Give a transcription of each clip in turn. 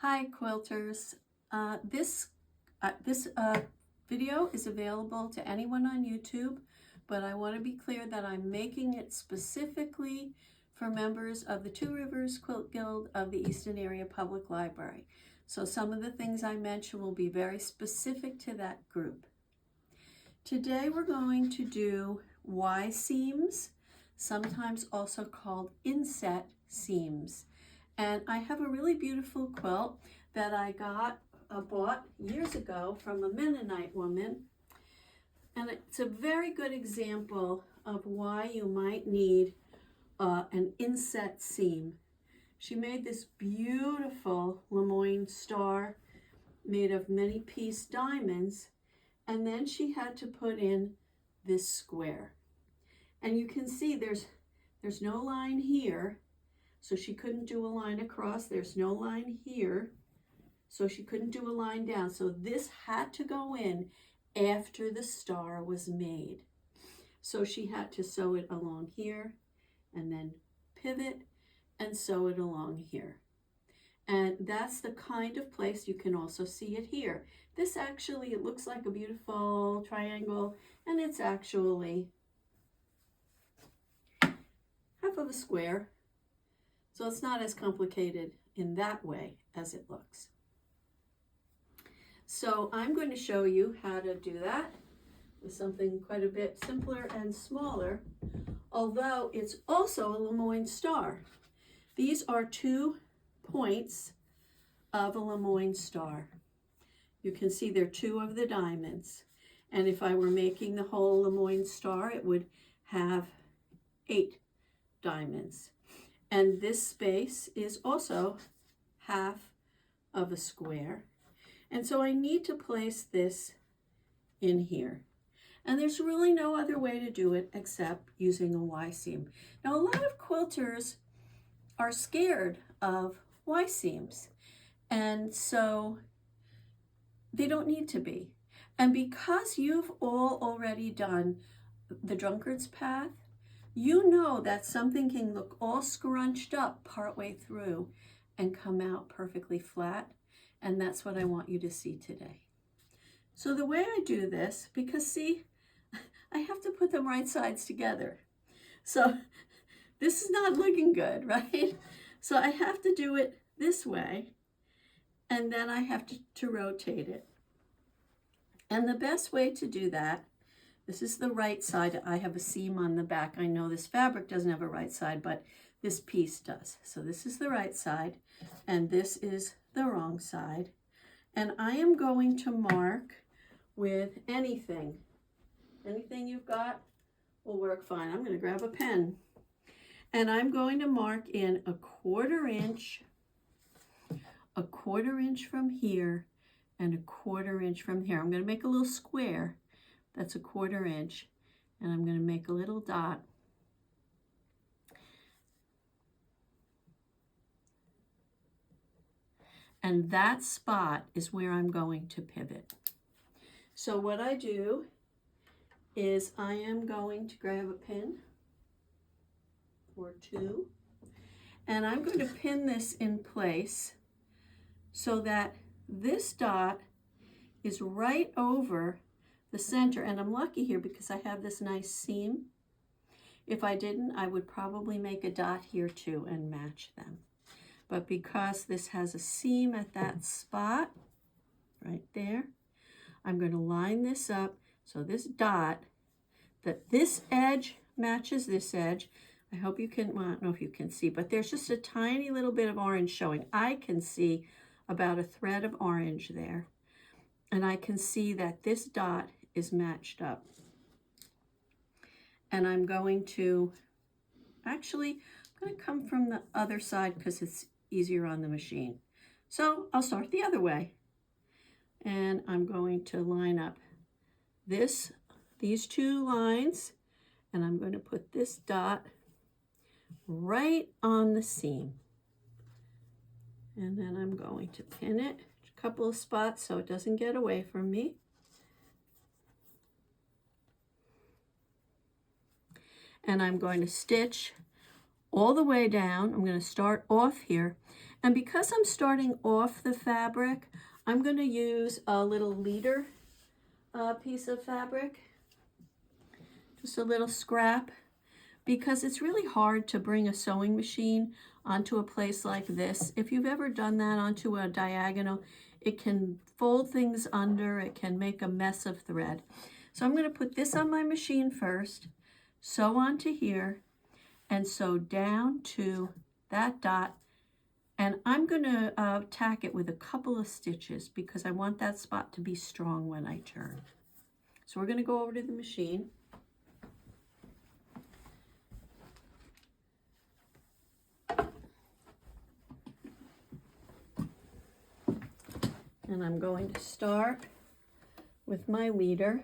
Hi quilters. This video is available to anyone on YouTube, but I want to be clear that I'm making it specifically for members of the Two Rivers Quilt Guild of the Easton Area Public Library. So some of the things I mention will be very specific to that group. Today we're going to do Y seams, sometimes also called inset seams. And I have a really beautiful quilt that I bought years ago from a Mennonite woman. And it's a very good example of why you might need an inset seam. She made this beautiful Lemoyne star made of many piece diamonds, and then she had to put in this square. And you can see there's no line here, so she couldn't do a line across. There's no line here, so she couldn't do a line down. So this had to go in after the star was made. So she had to sew it along here and then pivot and sew it along here. And that's the kind of place. You can also see it here. This actually, it looks like a beautiful triangle, and it's actually half of a square. So it's not as complicated in that way as it looks. So I'm going to show you how to do that with something quite a bit simpler and smaller, although it's also a Lemoyne star. These are 2 points of a Lemoyne star. You can see they're 2 of the diamonds. And if I were making the whole Lemoyne star, it would have 8 diamonds. And this space is also half of a square. And so I need to place this in here. And there's really no other way to do it except using a Y seam. Now, a lot of quilters are scared of Y seams, and so they don't need to be. And because you've all already done the drunkard's path, you know that something can look all scrunched up partway through and come out perfectly flat. And that's what I want you to see today. So the way I do this, because see, I have to put them right sides together. So this is not looking good, right? So I have to do it this way, and then I have to rotate it. And the best way to do that, this is the right side. I have a seam on the back. I know this fabric doesn't have a right side, but this piece does. So this is the right side, and this is the wrong side. And I am going to mark with anything. Anything you've got will work fine. I'm going to grab a pen. And I'm going to mark in a quarter inch from here, and a quarter inch from here. I'm going to make a little square that's a quarter inch, and I'm going to make a little dot. And that spot is where I'm going to pivot. So what I do is I am going to grab a pin or 2, and I'm going to pin this in place so that this dot is right over the center. And I'm lucky here because I have this nice seam. If I didn't, I would probably make a dot here too and match them. But because this has a seam at that spot right there, I'm going to line this up so this dot, that this edge matches this edge. I hope you can, well, I don't know if you can see, but there's just a tiny little bit of orange showing. I can see about a thread of orange there. And I can see that this dot is matched up. And I'm going to, actually, I'm going to come from the other side because it's easier on the machine. So I'll start the other way. And I'm going to line up these 2 lines, and I'm going to put this dot right on the seam. And then I'm going to pin it a couple of spots so it doesn't get away from me. And I'm going to stitch all the way down. I'm going to start off here, And because I'm starting off the fabric, I'm going to use a little leader piece of fabric, just a little scrap, because it's really hard to bring a sewing machine onto a place like this. If you've ever done that onto a diagonal, it can fold things under, it can make a mess of thread. So I'm going to put this on my machine first, sew onto here, and sew down to that dot, and I'm going to tack it with a couple of stitches because I want that spot to be strong when I turn. So we're going to go over to the machine. And I'm going to start with my leader.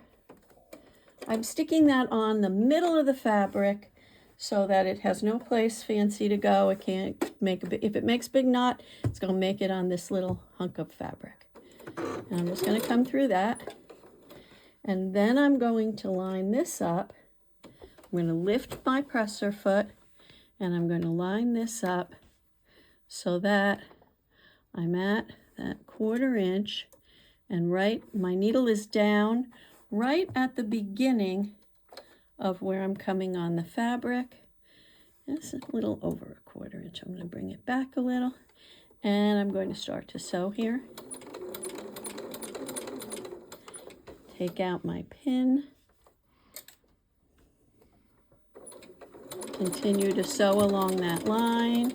I'm sticking that on the middle of the fabric so that it has no place fancy to go. It can't make if it makes a big knot, it's going to make it on this little hunk of fabric. And I'm just going to come through that. And then I'm going to line this up. I'm going to lift my presser foot and I'm going to line this up so that I'm at that 1/4 inch, and my needle is down right at the beginning of where I'm coming on the fabric. It's a little over a 1/4 inch. I'm going to bring it back a little, and I'm going to start to sew here. Take out my pin. Continue to sew along that line.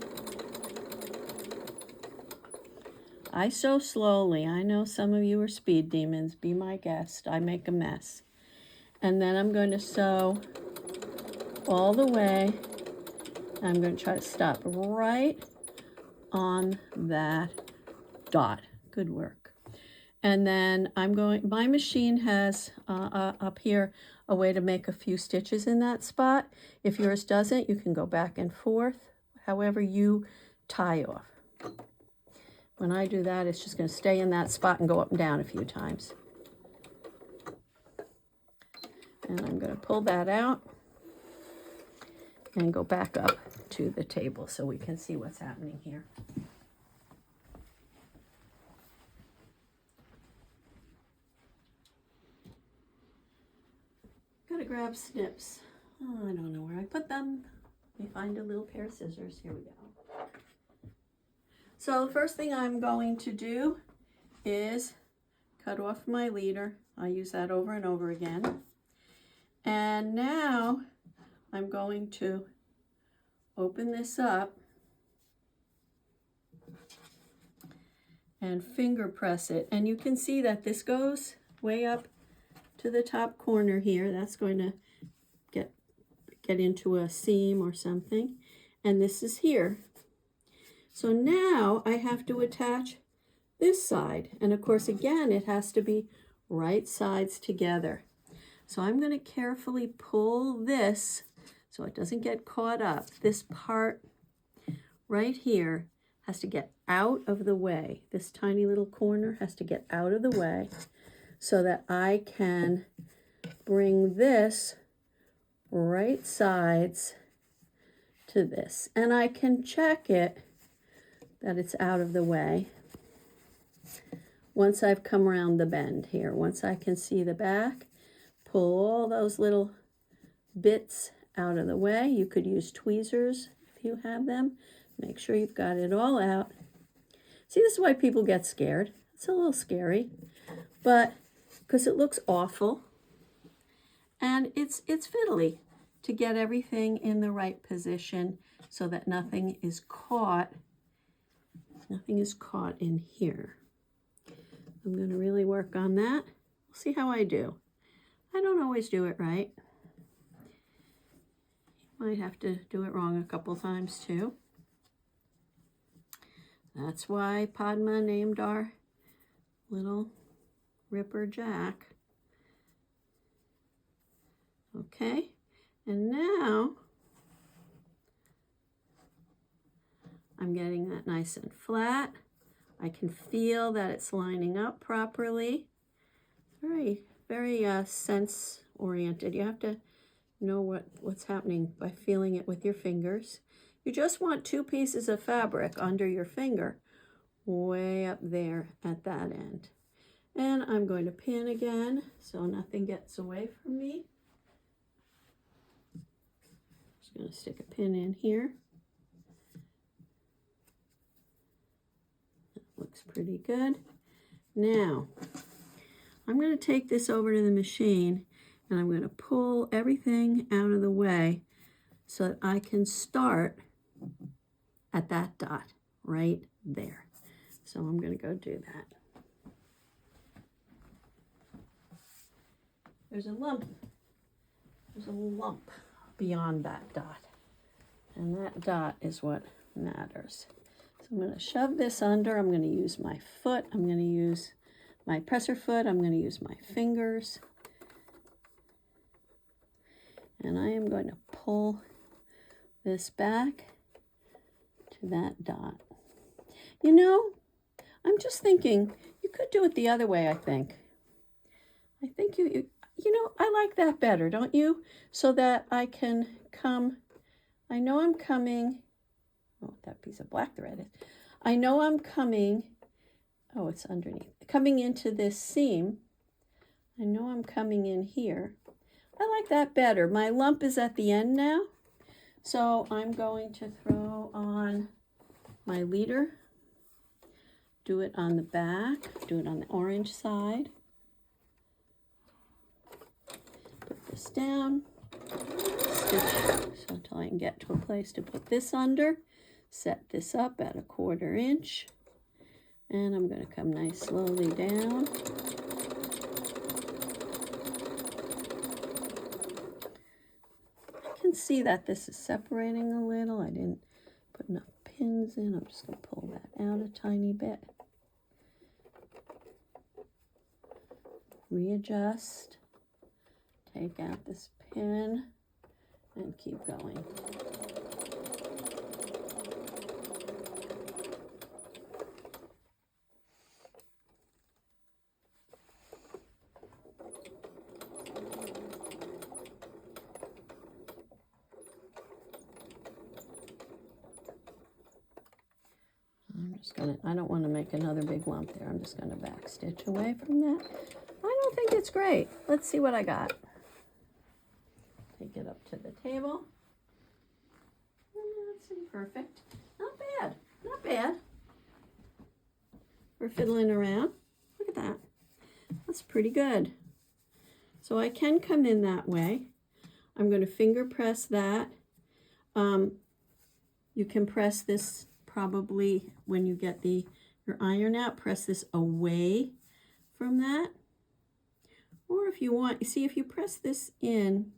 I sew slowly. I know some of you are speed demons. Be my guest. I make a mess. And then I'm going to sew all the way. I'm going to try to stop right on that dot. Good work. And then my machine has up here a way to make a few stitches in that spot. If yours doesn't, you can go back and forth, however you tie off. When I do that, it's just going to stay in that spot and go up and down a few times. And I'm going to pull that out and go back up to the table so we can see what's happening here. Gotta grab snips. Oh, I don't know where I put them. Let me find a little pair of scissors. Here we go. So the first thing I'm going to do is cut off my leader. I use that over and over again. And now I'm going to open this up and finger press it. And you can see that this goes way up to the top corner here. That's going to get into a seam or something. And this is here. So now I have to attach this side. And of course, again, it has to be right sides together. So I'm going to carefully pull this so it doesn't get caught up. This part right here has to get out of the way. This tiny little corner has to get out of the way so that I can bring this right sides to this. And I can check it that it's out of the way once I've come around the bend here. Once I can see the back, pull all those little bits out of the way. You could use tweezers if you have them. Make sure you've got it all out. See, this is why people get scared. It's a little scary, but because it looks awful and it's fiddly to get everything in the right position so that nothing is caught. Nothing is caught in here. I'm going to really work on that. We'll see how I do. I don't always do it right. Might have to do it wrong a couple times too. That's why Padma named our little Ripper Jack. Okay, and now I'm getting that nice and flat. I can feel that it's lining up properly. Very sense oriented. You have to know what's happening by feeling it with your fingers. You just want 2 pieces of fabric under your finger way up there at that end. And I'm going to pin again so nothing gets away from me. Just going to stick a pin in here. That looks pretty good. Now, I'm going to take this over to the machine and I'm going to pull everything out of the way so that I can start at that dot right there. So I'm going to go do that. There's a lump beyond that dot, and that dot is what matters. So I'm going to shove this under. I'm going to use my foot. I'm going to use my presser foot. I'm going to use my fingers. And I am going to pull this back to that dot. You know, I'm just thinking you could do it the other way, I think. I think you know, I like that better, don't you? So that I can come, I know I'm coming, oh, that piece of black thread is. I know I'm coming, oh, it's underneath, coming into this seam. I know I'm coming in here. I like that better. My lump is at the end now. So I'm going to throw on my leader, do it on the back, do it on the orange side. Put this down, stitch so until I can get to a place to put this under, set this up at 1/4 inch, and I'm going to come nice slowly down. I can see that this is separating a little. I didn't put enough pins in. I'm just going to pull that out a tiny bit. Readjust. Take out this pin and keep going. I don't want to make another big lump there. I'm just going to back stitch away from that. I don't think it's great. Let's see what I got. Take it up to the table. That's perfect. Not bad. Not bad. We're fiddling around. Look at that. That's pretty good. So I can come in that way. I'm going to finger press that. You can press this probably when you get your iron out, press this away from that. Or if you want, you see, if you press this in,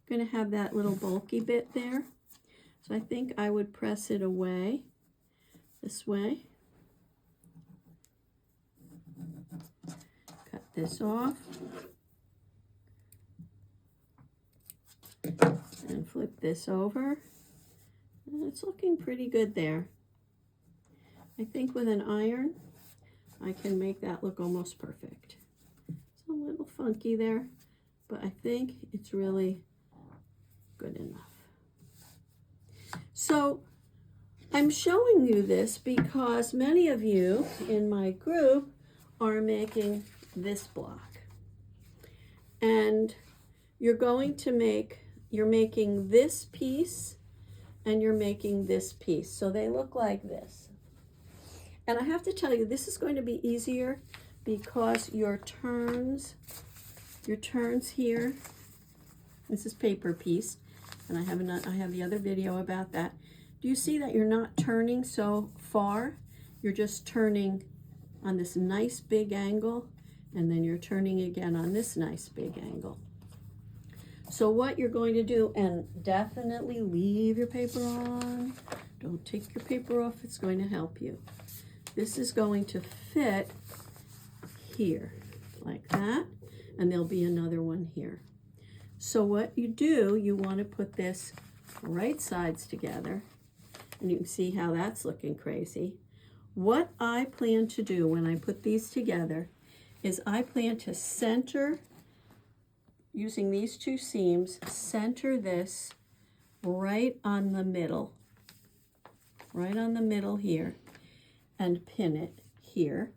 you're going to have that little bulky bit there. So I think I would press it away this way. Cut this off. And flip this over. And it's looking pretty good there. I think with an iron, I can make that look almost perfect. It's a little funky there, but I think it's really good enough. So I'm showing you this because many of you in my group are making this block. And you're making this piece and you're making this piece. So they look like this. And I have to tell you, this is going to be easier because your turns here, this is paper piece, and I have the other video about that. Do you see that you're not turning so far? You're just turning on this nice big angle, and then you're turning again on this nice big angle. So what you're going to do, and definitely leave your paper on. Don't take your paper off, it's going to help you. This is going to fit here, like that, and there'll be another one here. So what you do, you want to put this right sides together, and you can see how that's looking crazy. What I plan to do when I put these together is I plan to center, using these two seams, center this right on the middle here. and pin it here.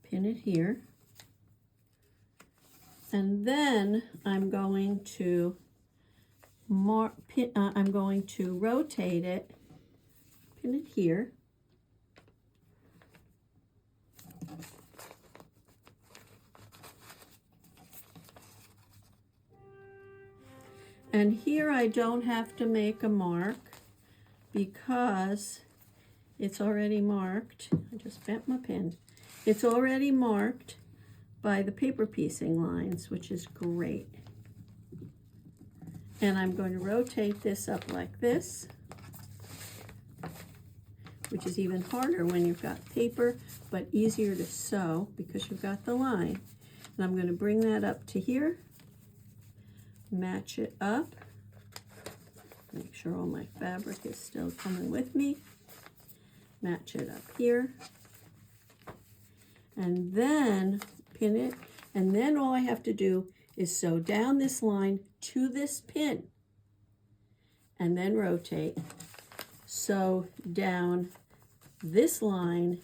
Pin it here. And then I'm going to rotate it, pin it here. And here I don't have to make a mark because it's already marked. I just bent my pin. It's already marked by the paper piecing lines, which is great. And I'm going to rotate this up like this, which is even harder when you've got paper, but easier to sew because you've got the line. And I'm going to bring that up to here, match it up, make sure all my fabric is still coming with me, match it up here, and then pin it, and then all I have to do is sew down this line to this pin, and then rotate, sew down this line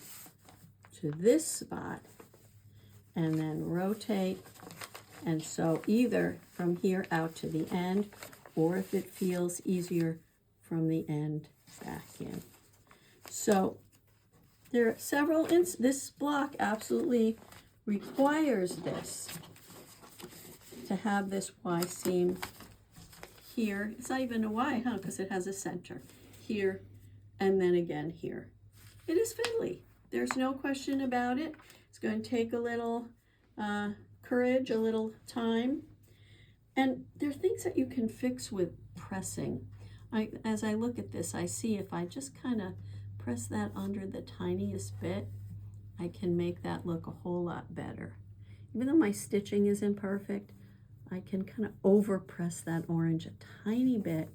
to this spot, and then rotate and sew either from here out to the end, or if it feels easier, from the end back in. So there are several, this block absolutely requires this, to have this Y seam here. It's not even a Y, huh? Because it has a center here, and then again here. It is fiddly. There's no question about it. It's going to take a little courage, a little time. And there are things that you can fix with pressing. As I look at this, I see if I just kind of press that under the tiniest bit, I can make that look a whole lot better. Even though my stitching isn't perfect, I can kind of over press that orange a tiny bit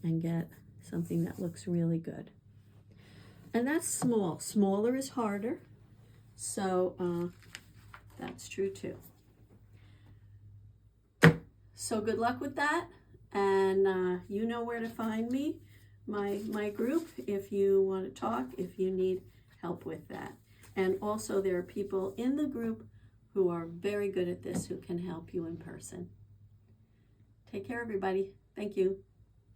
and get something that looks really good. And that's small. Smaller is harder, so that's true too. So good luck with that, and you know where to find me, my group, if you want to talk, if you need help with that. And also there are people in the group who are very good at this, who can help you in person. Take care, everybody. Thank you.